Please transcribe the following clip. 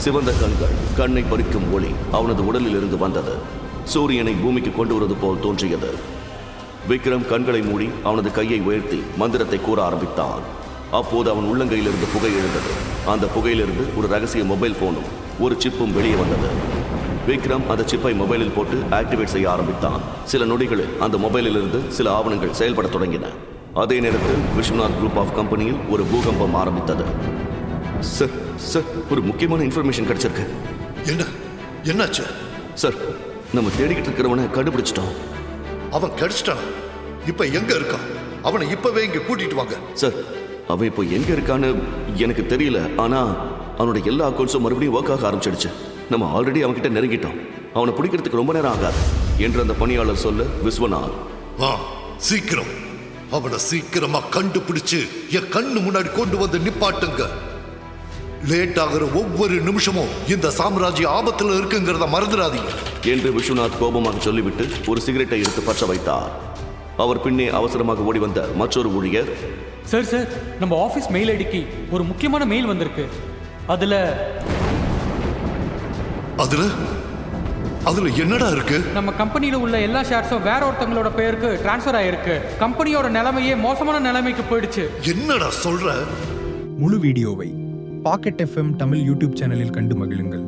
சிவந்த கண்கள், கண்ணை பறிக்கும் ஒளி அவனது உடலில் இருந்து வந்தது. சூரியனை பூமிக்கு கொண்டு வருவது போல் தோன்றியது. விக்ரம் கண்களை மூடி அவனது கையை உயர்த்தி மந்திரத்தை கூற ஆரம்பித்தான். அப்போது அவன் உள்ளங்கையிலிருந்து புகை எழுந்தது. அந்த புகையிலிருந்து ஒரு ரகசிய மொபைல் போனும் ஒரு சிப்பும் வெளியே வந்தது. விக்ரம் அந்த சிப்பை மொபைலில் போட்டு ஆக்டிவேட் செய்ய ஆரம்பித்தான். சில நொடிகளில் அந்த மொபைலில் இருந்து சில ஆவணங்கள் செயல்பட தொடங்கின. அதே நேரத்தில் விஸ்வநாத் குரூப் ஆஃப் கம்பெனியில் ஒரு பூகம்பம் ஆரம்பித்தது. சார் சார், ஒரு முக்கியமான இன்ஃபர்மேஷன் கிடைச்சிருக்கு. என்னாச்சு சார்? நம்ம தேடிக்கிட்டு இருக்கிறவனை கண்டுபிடிச்சிட்டோம். அவன் கிடைச்சிட்டான். இப்ப எங்க இருக்கான்? அவனை இப்பவே இங்க கூட்டிட்டு வாங்க. சார், அவன் இப்போ எங்க இருக்கான்னு எனக்கு தெரியல. ஆனா அவனோட எல்லா அக்கௌண்ட்ஸும் மறுபடியும் ஒர்க் ஆக ஆரம்பிச்சிடுச்சு. நம்ம ஆல்ரெடி அவன்கிட்ட நெருங்கிட்டோம். அவனை பிடிக்கிறதுக்கு ரொம்ப நேரம் ஆகாது என்று அந்த பணியாளர் சொல்ல விஸ்வநாத், வா சீக்கிரம், அவனை சீக்கிரமா கண்டுபிடிச்சு என் கண்ணு முன்னாடி கொண்டு வந்து நிப்பாட்டுங்க. லேட் ஆகிற ஒவ்வொரு நிமிஷமும் இந்த சாம்ராஜ்ய ஆபத்துல இருக்குங்கிறத மறந்துடாதீங்க என்று விஸ்வநாத் கோபமாக சொல்லிவிட்டு ஒரு சிகரெட்டை எடுத்து பற்ற வைத்தார். அவர் பின்னே அவசரமாக ஓடி வந்த மற்றொரு ஊழியர், சார் சார், நம்ம ஆஃபீஸ் மெயில் ஐடிக்கு ஒரு முக்கியமான மெயில் வந்திருக்கு. அதுல என்னடா இருக்கு? நம்ம கம்பெனியில உள்ள எல்லா ஷேர்ஸும் வேற ஒருத்தங்களோட பெயருக்கு டிரான்ஸ்ஃபர் ஆயிருக்கு. கம்பெனியோட நிலைமையே மோசமான நிலைமைக்கு போயிடுச்சு. என்னடா சொல்ற? முழு வீடியோவை பாக்கெட் FM தமிழ் யூடியூப் சேனலில் கண்டு மகிழுங்கள்.